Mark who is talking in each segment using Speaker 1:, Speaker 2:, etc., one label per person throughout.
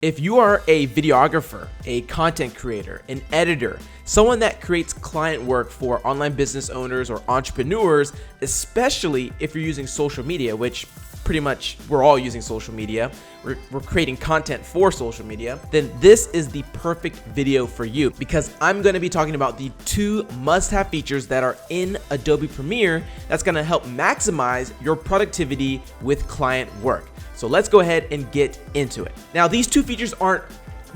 Speaker 1: If you are a videographer, a content creator, an editor, someone that creates client work for online business owners or entrepreneurs, especially if you're using social media, which pretty much we're all using social media, we're creating content for social media, then this is the perfect video for you, because I'm going to be talking about the 2 must-have features that are in Adobe Premiere that's going to help maximize your productivity with client work. So let's go ahead and get into it. Now, these 2 features aren't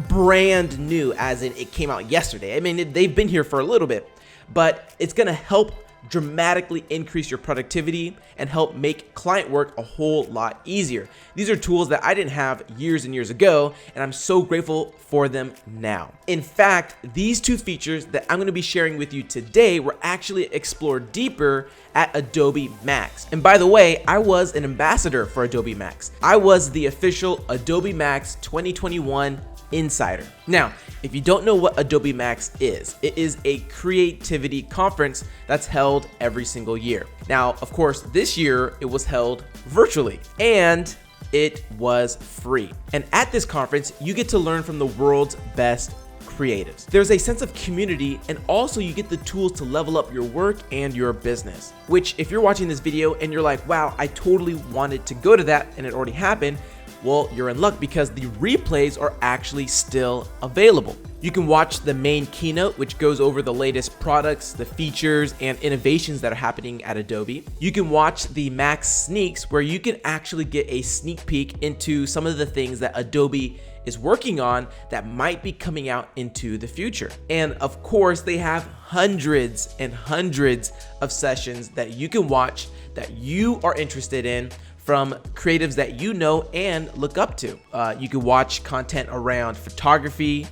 Speaker 1: brand new, as in it came out yesterday. I mean, they've been here for a little bit, but it's gonna help dramatically increase your productivity and help make client work a whole lot easier. These are tools that I didn't have years and years ago, and I'm so grateful for them now. In fact, these 2 features that I'm going to be sharing with you today were actually explored deeper at Adobe Max. And by the way, I was an ambassador for Adobe Max. I was the official Adobe Max 2021 Insider. Now, if you don't know what Adobe Max is, it is a creativity conference that's held every single year. Now, of course, this year it was held virtually and it was free. And at this conference, you get to learn from the world's best creatives. There's a sense of community, and also you get the tools to level up your work and your business, which if you're watching this video and you're like, wow, I totally wanted to go to that and it already happened, well, you're in luck, because the replays are actually still available. You can watch the main keynote, which goes over the latest products, the features, and innovations that are happening at Adobe. You can watch the Max Sneaks, where you can actually get a sneak peek into some of the things that Adobe is working on that might be coming out into the future. And of course, they have hundreds and hundreds of sessions that you can watch that you are interested in, from creatives that you know and look up to. You can watch content around photography,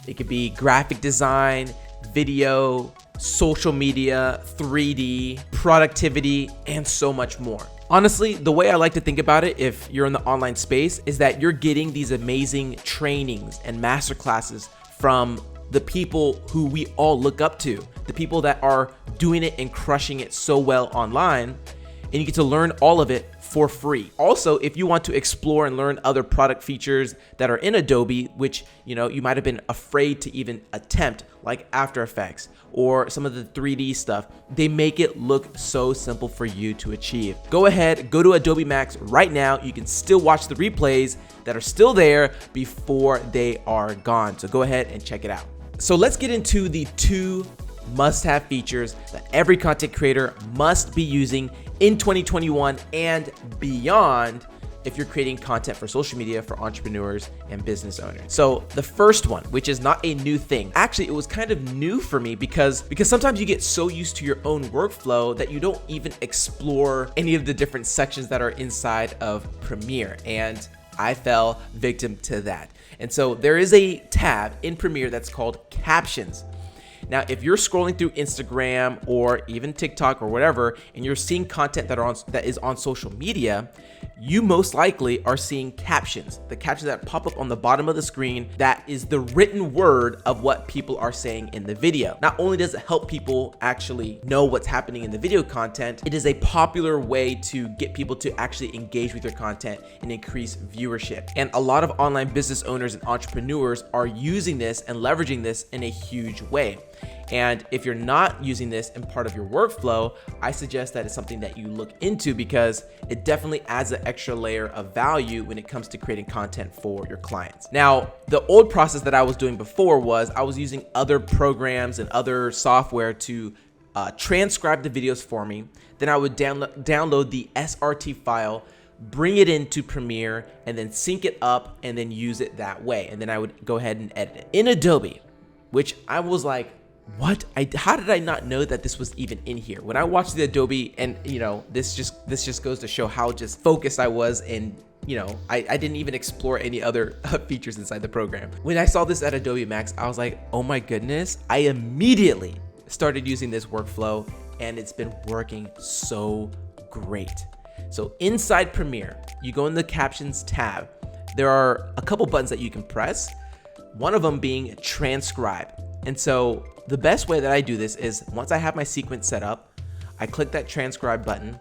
Speaker 1: it could be graphic design, video, social media, 3D, productivity, and so much more. Honestly, the way I like to think about it, if you're in the online space, is that you're getting these amazing trainings and masterclasses from the people who we all look up to, the people that are doing it and crushing it so well online, and you get to learn all of it for free. Also, if you want to explore and learn other product features that are in Adobe, which you might have been afraid to even attempt, like After Effects or some of the 3D stuff, they make it look so simple for you to achieve. Go ahead, go to Adobe Max right now. You can still watch the replays that are still there before they are gone. So go ahead and check it out. So let's get into the 2 must-have features that every content creator must be using in 2021 and beyond if you're creating content for social media for entrepreneurs and business owners. So the first one, which is not a new thing, actually it was kind of new for me because sometimes you get so used to your own workflow that you don't even explore any of the different sections that are inside of Premiere, and I fell victim to that. And so there is a tab in Premiere that's called Captions. Now, if you're scrolling through Instagram or even TikTok or whatever, and you're seeing content that is on social media, you most likely are seeing captions, the captions that pop up on the bottom of the screen. That is the written word of what people are saying in the video. Not only does it help people actually know what's happening in the video content, it is a popular way to get people to actually engage with your content and increase viewership. And a lot of online business owners and entrepreneurs are using this and leveraging this in a huge way. And if you're not using this in part of your workflow, I suggest that it's something that you look into, because it definitely adds an extra layer of value when it comes to creating content for your clients. Now, the old process that I was doing before was I was using other programs and other software to transcribe the videos for me. Then I would download the SRT file, bring it into Premiere, and then sync it up and then use it that way. And then I would go ahead and edit it in Adobe, which I was like, what? How did I not know that this was even in here? When I watched the Adobe, and this just goes to show how just focused I was, and I didn't even explore any other features inside the program. When I saw this at Adobe Max, I was like, oh my goodness. I immediately started using this workflow, and it's been working so great. So inside Premiere, you go in the Captions tab. There are a couple buttons that you can press, one of them being Transcribe. And so the best way that I do this is, once I have my sequence set up, I click that transcribe button,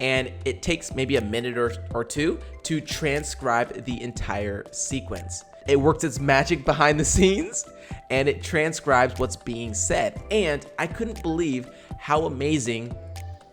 Speaker 1: and it takes maybe a minute or 2 to transcribe the entire sequence. It works its magic behind the scenes and it transcribes what's being said. And I couldn't believe how amazing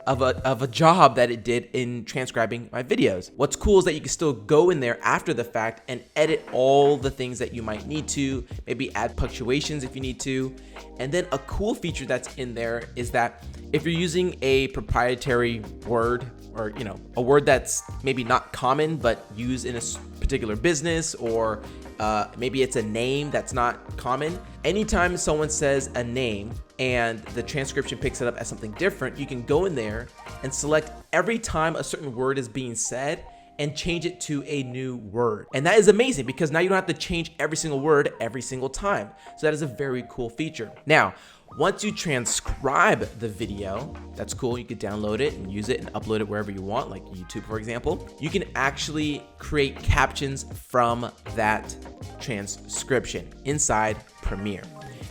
Speaker 1: of a job that it did in transcribing my videos. What's cool is that you can still go in there after the fact and edit all the things that you might need to, maybe add punctuations if you need to. And then a cool feature that's in there is that if you're using a proprietary word, or a word that's maybe not common but used in a particular business, or maybe it's a name that's not common. Anytime someone says a name and the transcription picks it up as something different, you can go in there and select every time a certain word is being said and change it to a new word. And that is amazing because now you don't have to change every single word every single time. So that is a very cool feature. Now, once you transcribe the video, that's cool. You could download it and use it and upload it wherever you want, like YouTube, for example. You can actually create captions from that transcription inside Premiere.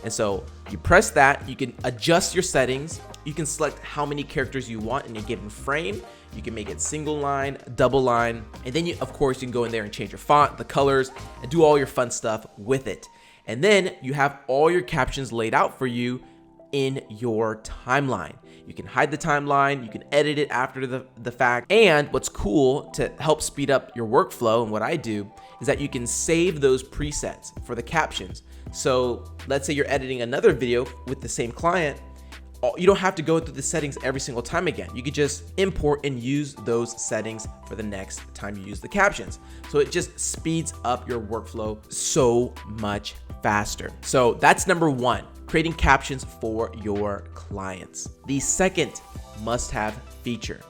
Speaker 1: And so you press that, you can adjust your settings. You can select how many characters you want in a given frame. You can make it single line, double line, and then of course, you can go in there and change your font, the colors, and do all your fun stuff with it. And then you have all your captions laid out for you in your timeline. You can hide the timeline, you can edit it after the fact. And what's cool to help speed up your workflow, and what I do, is that you can save those presets for the captions. So let's say you're editing another video with the same client. You don't have to go through the settings every single time again. You could just import and use those settings for the next time you use the captions. So it just speeds up your workflow so much faster. So that's number one, creating captions for your clients. The second must-have feature,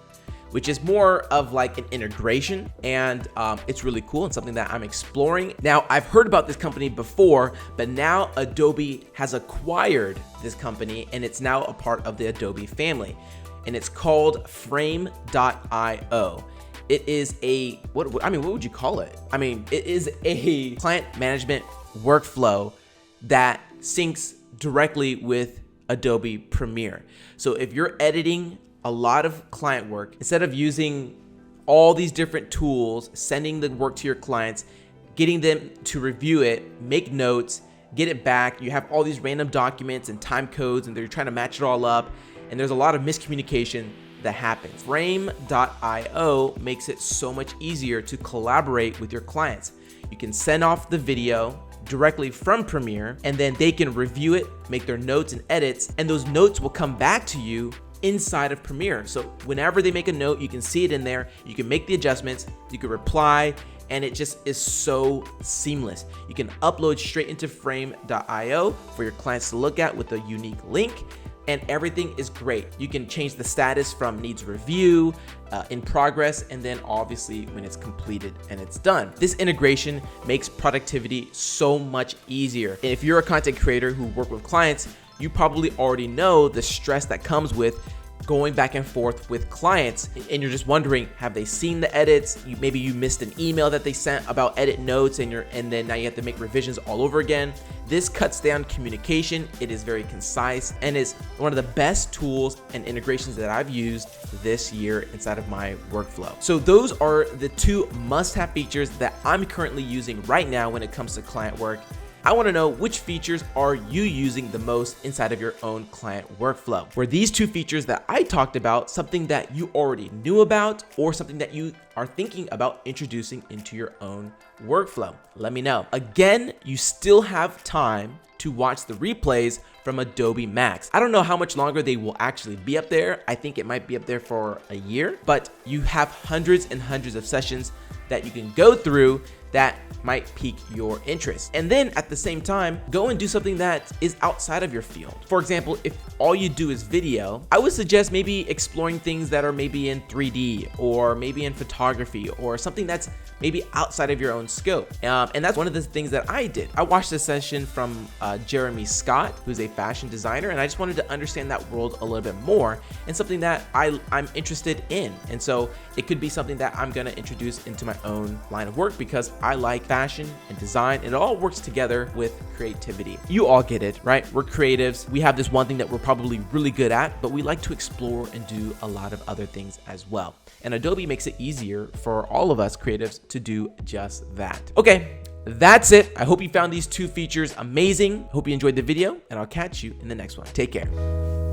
Speaker 1: which is more of like an integration, and it's really cool and something that I'm exploring. Now, I've heard about this company before, but now Adobe has acquired this company and it's now a part of the Adobe family, and it's called Frame.io. It is what would you call it? It is a client management workflow that syncs directly with Adobe Premiere. So if you're editing a lot of client work, instead of using all these different tools, sending the work to your clients, getting them to review it, make notes, get it back, you have all these random documents and time codes, and they're trying to match it all up, and there's a lot of miscommunication that happens. Frame.io makes it so much easier to collaborate with your clients. You can send off the video directly from Premiere, and then they can review it, make their notes and edits, and those notes will come back to you inside of Premiere. So whenever they make a note, you can see it in there, you can make the adjustments, you can reply, and it just is so seamless. You can upload straight into Frame.io for your clients to look at with a unique link, and everything is great. You can change the status from needs review, in progress, and then obviously when it's completed and it's done. This integration makes productivity so much easier. And if you're a content creator who works with clients, you probably already know the stress that comes with going back and forth with clients, and you're just wondering, have they seen the edits? Maybe you missed an email that they sent about edit notes, and then now you have to make revisions all over again. This cuts down communication. It is very concise and is one of the best tools and integrations that I've used this year inside of my workflow. So those are the two must-have features that I'm currently using right now when it comes to client work. I want to know, which features are you using the most inside of your own client workflow? Were these two features that I talked about something that you already knew about, or something that you are thinking about introducing into your own workflow? Let me know. Again, you still have time to watch the replays from Adobe Max. I don't know how much longer they will actually be up there. I think it might be up there for a year, but you have hundreds and hundreds of sessions that you can go through that might pique your interest. And then at the same time, go and do something that is outside of your field. For example, if all you do is video, I would suggest maybe exploring things that are maybe in 3D, or maybe in photography, or something that's maybe outside of your own scope. And that's one of the things that I did. I watched a session from Jeremy Scott, who's a fashion designer, and I just wanted to understand that world a little bit more, and something that I'm interested in. And so it could be something that I'm gonna introduce into my own line of work, because I like fashion and design. It all works together with creativity. You all get it, right? We're creatives. We have this one thing that we're probably really good at, but we like to explore and do a lot of other things as well. And Adobe makes it easier for all of us creatives to do just that. Okay, That's it. I hope you found these two features amazing. Hope you enjoyed the video, and I'll catch you in the next one. Take care.